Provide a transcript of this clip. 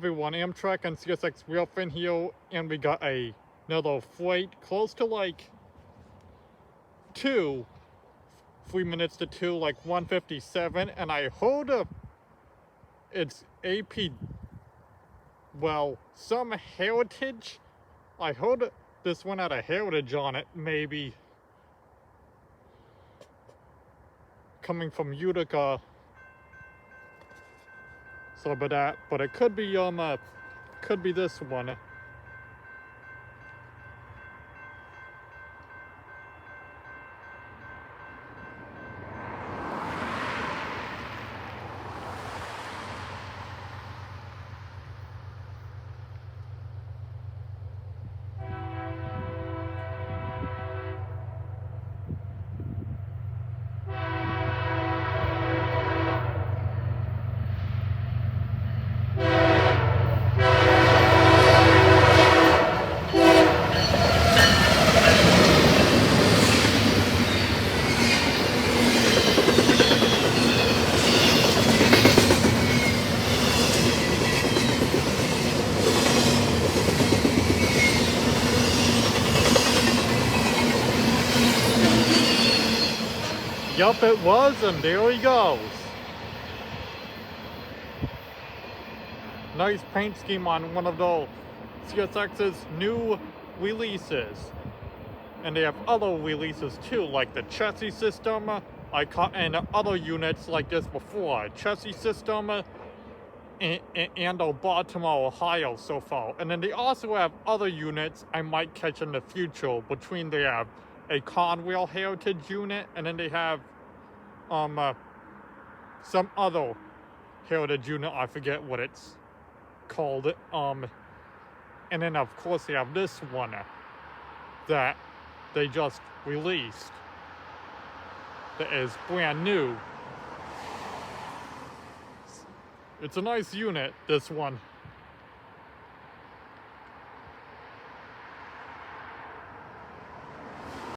Everyone, Amtrak and CSX Wheelfin here, and we got another flight close to like 3 minutes to 2, like 1:57, and I heard it's AP, well, some heritage. I heard this one had a heritage on it, maybe coming from Utica. So about that, but it could be this one. Yup, it was, and there he goes. Nice paint scheme on one of the CSX's new releases. And they have other releases too, like the chassis system, and other units like this before. Chassis system and Baltimore, Ohio so far. And then they also have other units I might catch in the future. Between they have a Conrail Heritage unit, and then they have some other Heritage unit, I forget what it's called. And then of course they have this one that they just released that is brand new. It's a nice unit, this one.